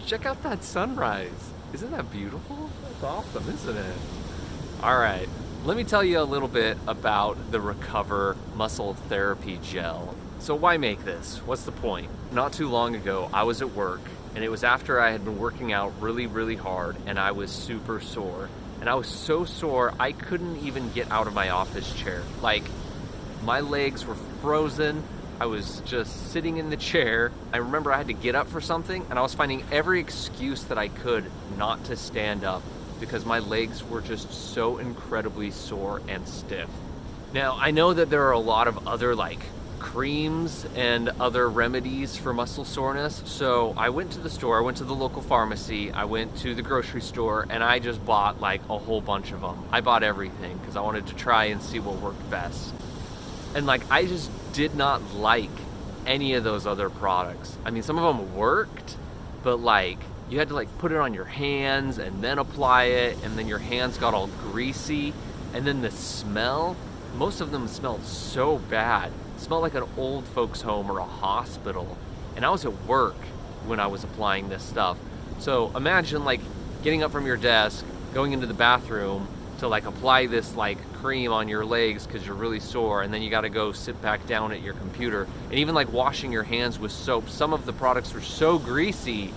Check out that sunrise. Isn't that beautiful? That's awesome, isn't it? All right, let me tell you a little bit about the Recover Muscle Therapy Gel. So why make this? What's the point? Not too long ago, I was at work, and it was after I had been working out really, really hard, and I was super sore. And I was so sore, I couldn't even get out of my office chair. Like, my legs were frozen. I was just sitting in the chair. I remember I had to get up for something, and I was finding every excuse that I could not to stand up because my legs were just so incredibly sore and stiff. Now, I know that there are a lot of other creams and other remedies for muscle soreness. So I went to the store, I went to the local pharmacy, I went to the grocery store, and I just bought a whole bunch of them. I bought everything because I wanted to try and see what worked best. And I just did not like any of those other products. I mean, some of them worked, but you had to put it on your hands and then apply it, and then your hands got all greasy, and then the smell, most of them smelled so bad. It smelled like an old folks home or a hospital. And I was at work when I was applying this stuff. So imagine getting up from your desk, going into the bathroom to apply this cream on your legs because you're really sore, and then you got to go sit back down at your computer. And even washing your hands with soap, some of the products were so greasy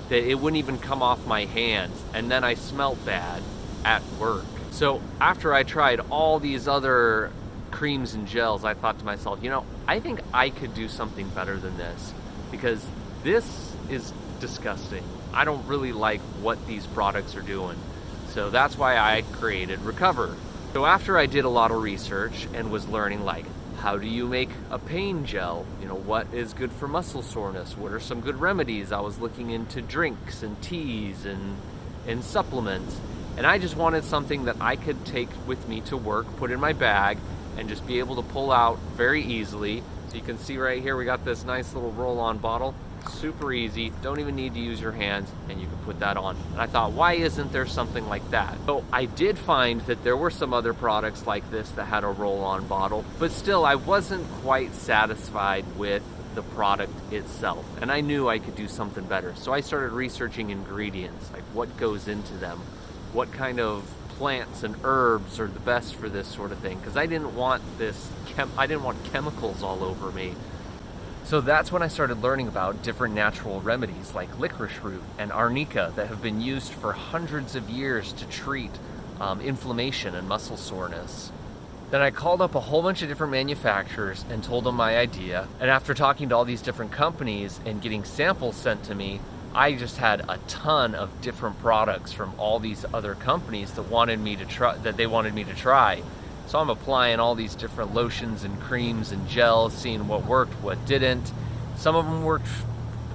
that it wouldn't even come off my hands, and then I smelled bad at work. So after I tried all these other creams and gels, I thought to myself, I think I could do something better than this, because this is disgusting. I don't really like what these products are doing. So that's why I created Recover. So after I did a lot of research and was learning how do you make a pain gel? What is good for muscle soreness? What are some good remedies? I was looking into drinks and teas and supplements. And I just wanted something that I could take with me to work, put in my bag, and just be able to pull out very easily. So you can see right here, we got this nice little roll-on bottle. Super easy, don't even need to use your hands, and you can put that on. And I thought, why isn't there something like that? So I did find that there were some other products like this that had a roll-on bottle, but still I wasn't quite satisfied with the product itself, and I knew I could do something better. So I started researching ingredients, what goes into them, what kind of plants and herbs are the best for this sort of thing, because I didn't want I didn't want chemicals all over me. So that's when I started learning about different natural remedies like licorice root and arnica that have been used for hundreds of years to treat inflammation and muscle soreness. Then I called up a whole bunch of different manufacturers and told them my idea. And after talking to all these different companies and getting samples sent to me, I just had a ton of different products from all these other companies that they wanted me to try. So I'm applying all these different lotions and creams and gels, seeing what worked, what didn't. Some of them worked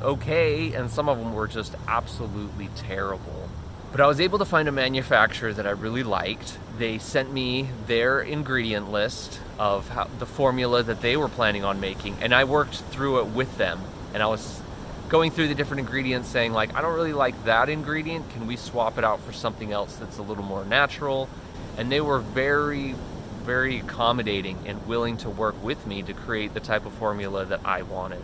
okay, and some of them were just absolutely terrible. But I was able to find a manufacturer that I really liked. They sent me their ingredient list of the formula that they were planning on making, and I worked through it with them. And I was going through the different ingredients saying I don't really like that ingredient. Can we swap it out for something else that's a little more natural? And they were very, very accommodating and willing to work with me to create the type of formula that I wanted.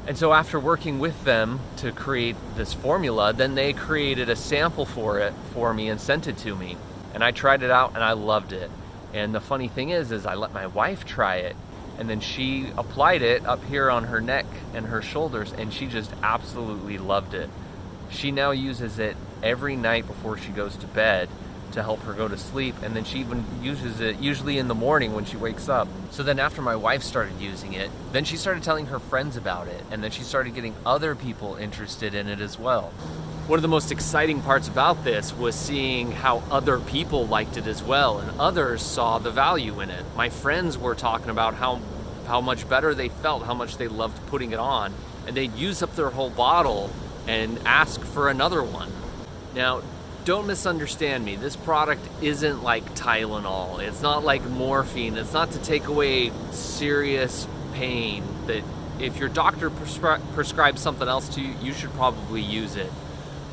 And so after working with them to create this formula, then they created a sample for it for me and sent it to me. And I tried it out and I loved it. And the funny thing is I let my wife try it, and then she applied it up here on her neck and her shoulders, and she just absolutely loved it. She now uses it every night before she goes to bed to help her go to sleep, and then she even uses it usually in the morning when she wakes up. So then after my wife started using it, then she started telling her friends about it, and then she started getting other people interested in it as well. One of the most exciting parts about this was seeing how other people liked it as well, and others saw the value in it. My friends were talking about how much better they felt, how much they loved putting it on, and they'd use up their whole bottle and ask for another one. Now, don't misunderstand me. This product isn't like Tylenol. It's not like morphine. It's not to take away serious pain that if your doctor prescribes something else to you, you should probably use it.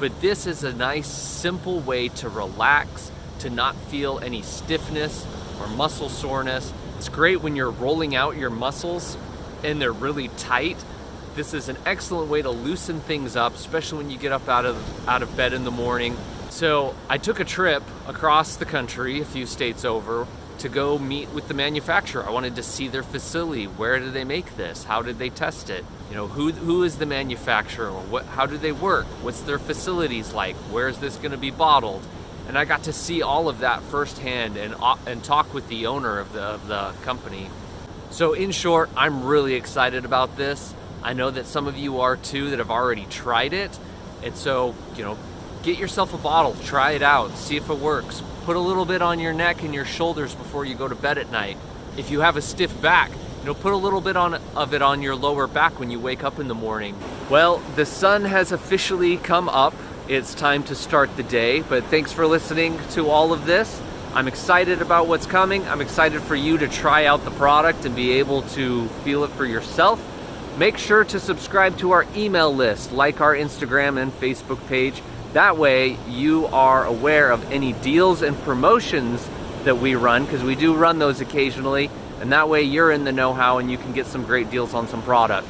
But this is a nice, simple way to relax, to not feel any stiffness or muscle soreness. It's great when you're rolling out your muscles and they're really tight. This is an excellent way to loosen things up, especially when you get up out of bed in the morning. So I took a trip across the country, a few states over, to go meet with the manufacturer. I wanted to see their facility. Where do they make this? How did they test it? You know, who is the manufacturer? How do they work? What's their facilities like? Where is this going to be bottled? And I got to see all of that firsthand and talk with the owner of the company. So in short, I'm really excited about this. I know that some of you are too that have already tried it. And so, you know, get yourself a bottle, try it out, see if it works. Put a little bit on your neck and your shoulders before you go to bed at night. If you have a stiff back, you know, put a little bit of it on your lower back when you wake up in the morning. Well, the sun has officially come up. It's time to start the day, but thanks for listening to all of this. I'm excited about what's coming. I'm excited for you to try out the product and be able to feel it for yourself. Make sure to subscribe to our email list, like our Instagram and Facebook page. That way you are aware of any deals and promotions that we run, because we do run those occasionally, and that way you're in the know-how and you can get some great deals on some product.